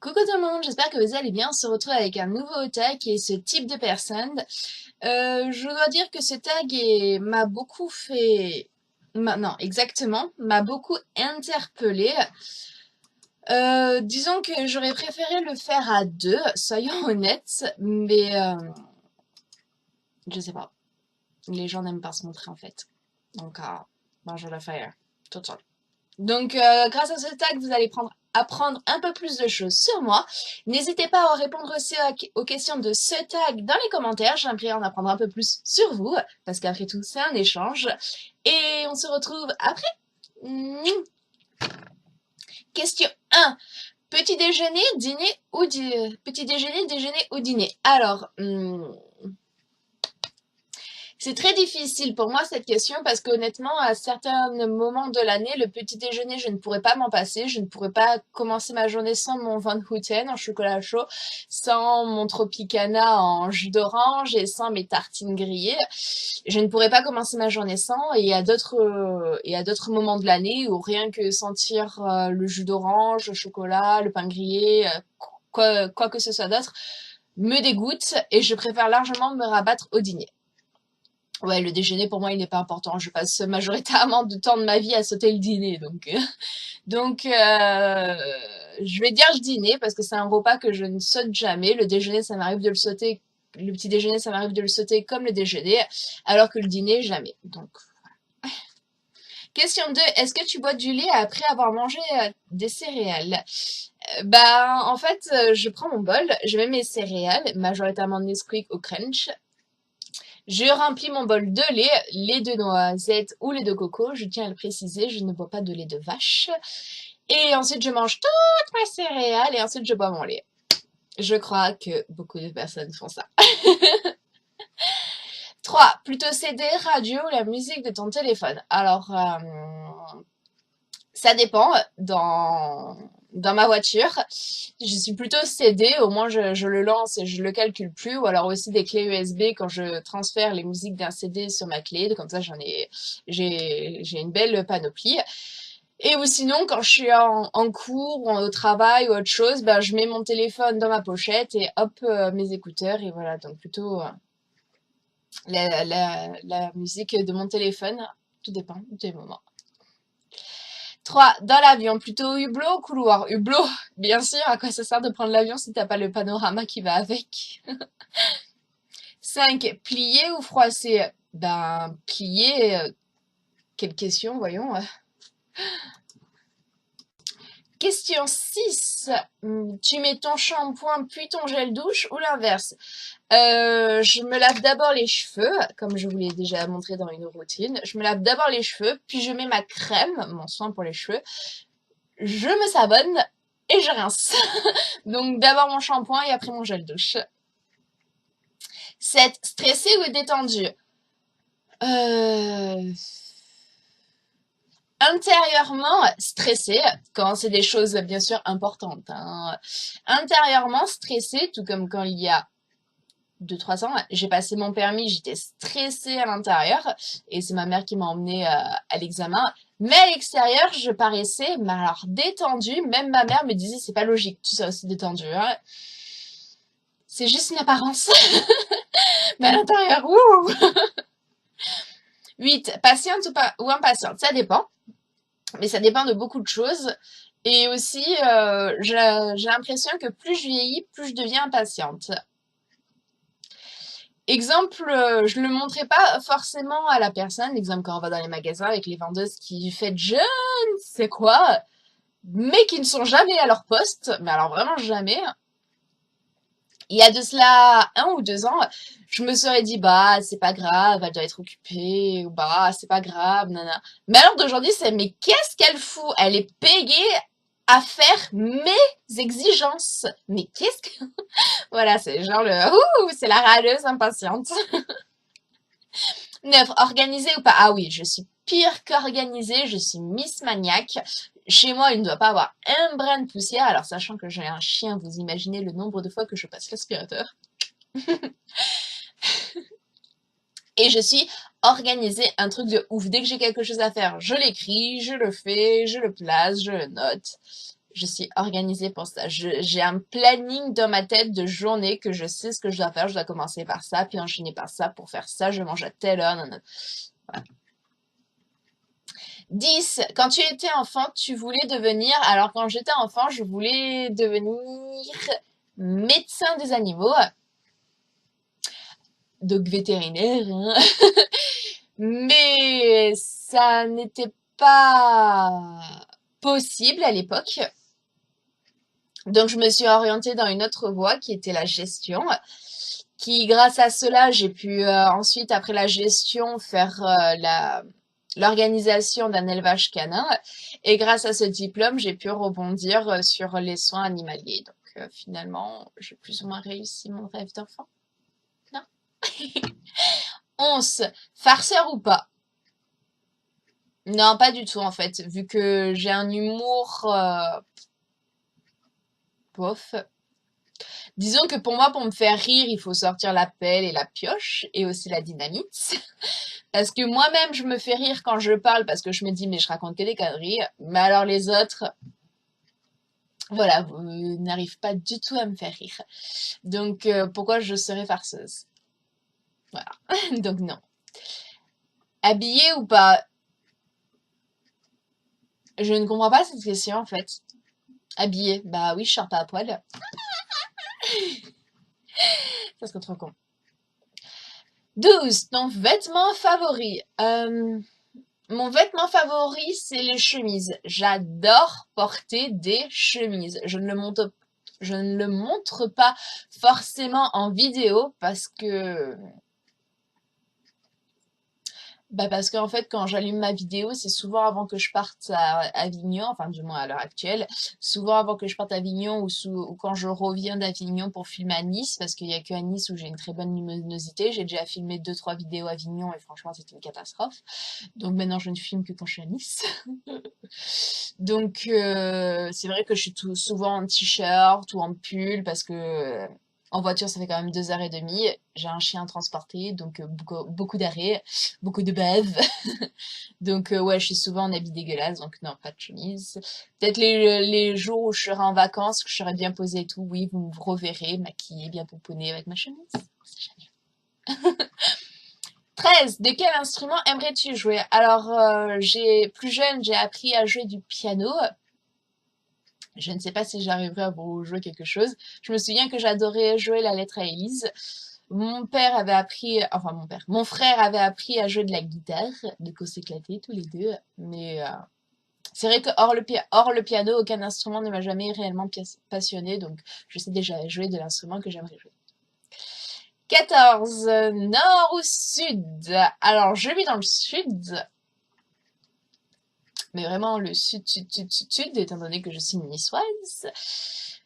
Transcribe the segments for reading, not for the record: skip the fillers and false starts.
Coucou tout le monde, j'espère que vous allez bien. On se retrouve avec un nouveau tag qui est ce type de personne. Je dois dire que ce m'a beaucoup fait... non, exactement, m'a beaucoup interpellé. Disons que j'aurais préféré le faire à deux, soyons honnêtes, mais je sais pas. Les gens n'aiment pas se montrer en fait. Donc, ben, je le fais toute seule. Donc, grâce à ce tag, vous allez apprendre un peu plus de choses sur moi. N'hésitez pas à répondre aussi aux questions de ce tag dans les commentaires. J'aimerais en apprendre un peu plus sur vous, parce qu'après tout, c'est un échange. Et on se retrouve après. Question 1. Petit déjeuner, dîner ou petit déjeuner, déjeuner ou dîner. Alors, c'est très difficile pour moi cette question parce qu'honnêtement, à certains moments de l'année, le petit déjeuner, je ne pourrais pas m'en passer. Je ne pourrais pas commencer ma journée sans mon Van Houten en chocolat chaud, sans mon Tropicana en jus d'orange et sans mes tartines grillées. Je ne pourrais pas commencer ma journée sans. Et il y a d'autres moments de l'année où rien que sentir le jus d'orange, le chocolat, le pain grillé, quoi que ce soit d'autre, me dégoûte et je préfère largement me rabattre au dîner. Ouais, le déjeuner pour moi il n'est pas important. Je passe majoritairement du temps de ma vie à sauter le dîner, donc je vais dire le dîner parce que c'est un repas que je ne saute jamais. Le déjeuner ça m'arrive de le sauter, le petit déjeuner ça m'arrive de le sauter comme le déjeuner, alors que le dîner jamais. Donc question 2, est-ce que tu bois du lait après avoir mangé des céréales? Bah en fait je prends mon bol, je mets mes céréales, majoritairement Nesquik ou Crunch. Je remplis mon bol de lait de noisette ou lait de coco, je tiens à le préciser, je ne bois pas de lait de vache. Et ensuite, je mange toutes mes céréales et ensuite, je bois mon lait. Je crois que beaucoup de personnes font ça. 3. Plutôt CD, radio ou la musique de ton téléphone. Alors, ça dépend. Dans ma voiture, je suis plutôt CD, au moins je le lance et je le calcule plus, ou alors aussi des clés USB quand je transfère les musiques d'un CD sur ma clé, comme ça j'ai une belle panoplie. Et ou sinon, quand je suis en cours ou au travail ou autre chose, ben, je mets mon téléphone dans ma pochette et hop, mes écouteurs et voilà. Donc plutôt la musique de mon téléphone, tout dépend des moments. 3. Dans l'avion, plutôt hublot ou couloir? Hublot, bien sûr, à quoi ça sert de prendre l'avion si t'as pas le panorama qui va avec? 5. Plié ou froissé? Ben, plié, quelle question, voyons. Question 6. Tu mets ton shampoing puis ton gel douche ou l'inverse? Je me lave d'abord les cheveux, comme je vous l'ai déjà montré dans une routine. Je me lave d'abord les cheveux, puis je mets ma crème, mon soin pour les cheveux. Je me savonne et je rince. Donc d'abord mon shampoing et après mon gel douche. 7. Stressé ou détendu? Intérieurement stressé, quand c'est des choses bien sûr importantes, hein. Intérieurement stressé, tout comme quand il y a 2-3 ans, j'ai passé mon permis, j'étais stressée à l'intérieur et c'est ma mère qui m'a emmenée à l'examen. Mais à l'extérieur, je paraissais, mais alors détendue. Même ma mère me disait, c'est pas logique, tu sois aussi détendue, hein. C'est juste une apparence. Mais à l'intérieur, ouh! 8. Patiente ou impatiente, ça dépend. Mais ça dépend de beaucoup de choses. Et aussi, j'ai l'impression que plus je vieillis, plus je deviens impatiente. Exemple, je le montrais pas forcément à la personne. Exemple, quand on va dans les magasins avec les vendeuses qui fêtent je ne sais quoi, mais qui ne sont jamais à leur poste. Mais alors vraiment jamais. Il y a de cela 1 ou 2 ans, je me serais dit, bah, c'est pas grave, elle doit être occupée, ou bah, c'est pas grave, nana. Mais alors d'aujourd'hui, c'est, mais qu'est-ce qu'elle fout? Elle est payée à faire mes exigences. Mais qu'est-ce que... Voilà, c'est genre c'est la râleuse impatiente. 9. Organisée ou pas? Ah oui, je suis pire qu'organisée, je suis Miss Maniaque. Chez moi, il ne doit pas avoir un brin de poussière, alors sachant que j'ai un chien, vous imaginez le nombre de fois que je passe l'aspirateur. Et je suis organisée, un truc de ouf. Dès que j'ai quelque chose à faire, je l'écris, je le fais, je le place, je le note. Je suis organisée pour ça. J'ai un planning dans ma tête de journée que je sais ce que je dois faire. Je dois commencer par ça, puis enchaîner par ça. Pour faire ça, je mange à telle heure. Nanana. Voilà. 10. Quand tu étais enfant, tu voulais devenir... Alors, quand j'étais enfant, je voulais devenir médecin des animaux. Donc vétérinaire, hein. Mais ça n'était pas possible à l'époque. Donc, je me suis orientée dans une autre voie qui était la gestion. Qui, grâce à cela, j'ai pu ensuite, après la gestion, faire l'organisation d'un élevage canin. Et grâce à ce diplôme, j'ai pu rebondir sur les soins animaliers. Donc, finalement, j'ai plus ou moins réussi mon rêve d'enfant. Non? 11. Farceur ou pas? Non, pas du tout, en fait. Vu que j'ai un humour bof. Disons que pour moi, pour me faire rire, il faut sortir la pelle et la pioche, et aussi la dynamite. Parce que moi-même, je me fais rire quand je parle, parce que je me dis, mais je raconte que des conneries. Mais alors les autres, voilà, vous n'arrivez pas du tout à me faire rire. Donc, pourquoi je serais farceuse? Voilà. Donc, non. Habillée ou pas? Je ne comprends pas cette question, en fait. Habillée? Bah oui, je sors pas à poil. Ça serait trop con. 12. Ton vêtement favori. Mon vêtement favori, c'est les chemises. J'adore porter des chemises. Je ne le montre pas forcément en vidéo parce qu'en fait, quand j'allume ma vidéo, c'est souvent avant que je parte à Avignon, enfin du moins à l'heure actuelle, souvent avant que je parte à Avignon ou quand je reviens d'Avignon pour filmer à Nice, parce qu'il y a que à Nice où j'ai une très bonne luminosité. J'ai déjà filmé 2-3 vidéos à Avignon et franchement, c'était une catastrophe. Donc maintenant, je ne filme que quand je suis à Nice. Donc c'est vrai que je suis souvent en t-shirt ou en pull parce que en voiture, ça fait quand même 2h30. J'ai un chien transporté, donc beaucoup d'arrêts, beaucoup de bave. Donc ouais, je suis souvent en habit dégueulasse, donc non, pas de chemise. Peut-être les jours où je serai en vacances, que je serai bien posée et tout, oui, vous me reverrez maquillée, bien pouponnée avec ma chemise. C'est génial. 13. De quel instrument aimerais-tu jouer? Alors, plus jeune, j'ai appris à jouer du piano. Je ne sais pas si j'arriverai à vous jouer quelque chose. Je me souviens que j'adorais jouer la lettre à Élise. Mon frère avait appris à jouer de la guitare, de quoi s'éclater tous les deux. Mais c'est vrai que hors le piano, aucun instrument ne m'a jamais réellement passionné, donc je sais déjà jouer de l'instrument que j'aimerais jouer. 14. Nord ou sud? Alors, je vis dans le sud, mais vraiment le sud, sud, étant donné que je suis niçoise,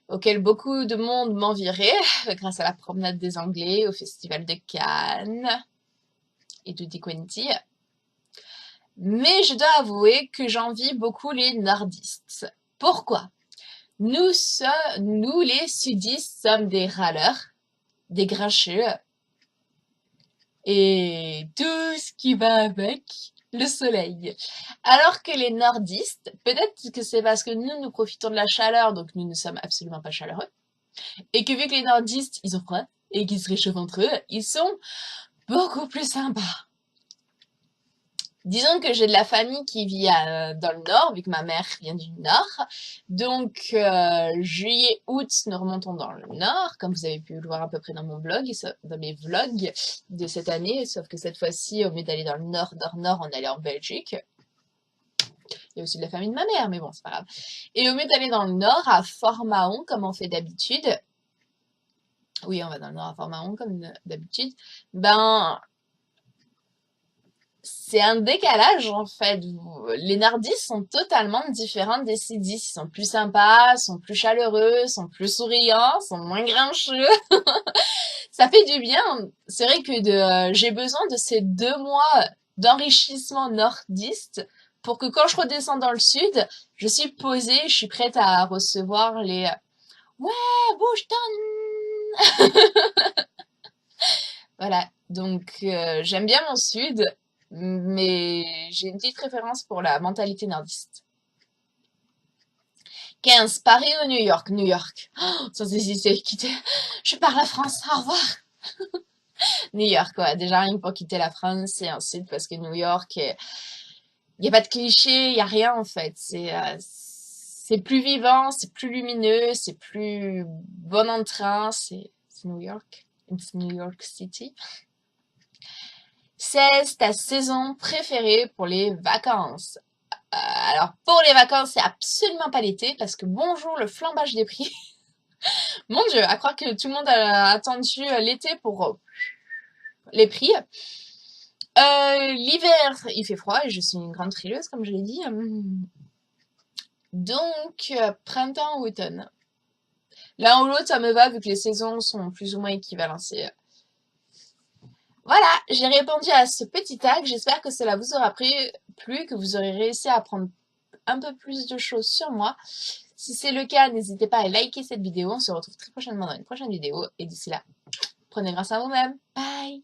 auquel beaucoup de monde m'envierait grâce à la promenade des Anglais, au festival de Cannes et de Diquenti. Mais je dois avouer que j'envie beaucoup les nordistes. Pourquoi? Nous, les sudistes, sommes des râleurs, des grincheux, et tout ce qui va avec le soleil. Alors que les nordistes, peut-être que c'est parce que nous profitons de la chaleur, donc nous ne sommes absolument pas chaleureux, et que vu que les nordistes, ils ont froid, et qu'ils se réchauffent entre eux, ils sont beaucoup plus sympas. Disons que j'ai de la famille qui vit dans le nord, vu que ma mère vient du nord. Donc, juillet, août, nous remontons dans le nord, comme vous avez pu le voir à peu près dans mon blog, dans mes vlogs de cette année. Sauf que cette fois-ci, au lieu d'aller dans le nord, on allait en Belgique. Il y a aussi de la famille de ma mère, mais bon, c'est pas grave. Et au lieu d'aller dans le nord, à Fort-Mahon, comme on fait d'habitude, oui, on va dans le nord à Fort-Mahon, comme d'habitude, ben, c'est un décalage en fait. Les nordistes sont totalement différents des sudistes. Ils sont plus sympas, sont plus chaleureux, sont plus souriants, sont moins grincheux. Ça fait du bien. C'est vrai que j'ai besoin de ces 2 mois d'enrichissement nordiste pour que quand je redescends dans le sud, je suis posée, je suis prête à recevoir les ouais, bouge-ton. Voilà. Donc j'aime bien mon sud, mais j'ai une petite préférence pour la mentalité nordiste. 15, Paris ou New York? New York. Oh, sans hésiter, quitter. Je pars la France, au revoir. New York, ouais. Déjà rien que pour quitter la France et ensuite parce que New York, il n'y a pas de clichés, il n'y a rien en fait. C'est plus vivant, c'est plus lumineux, c'est plus bon en train, c'est New York. It's New York City. 16, ta saison préférée pour les vacances? Alors, pour les vacances, c'est absolument pas l'été, parce que bonjour le flambage des prix. Mon Dieu, à croire que tout le monde a attendu l'été pour les prix. L'hiver, il fait froid, et je suis une grande frileuse, comme je l'ai dit. Donc, printemps ou automne. L'un ou l'autre, ça me va, vu que les saisons sont plus ou moins équivalencées. Voilà, j'ai répondu à ce petit tag. J'espère que cela vous aura plu, que vous aurez réussi à apprendre un peu plus de choses sur moi. Si c'est le cas, n'hésitez pas à liker cette vidéo. On se retrouve très prochainement dans une prochaine vidéo. Et d'ici là, prenez grâce à vous-même. Bye!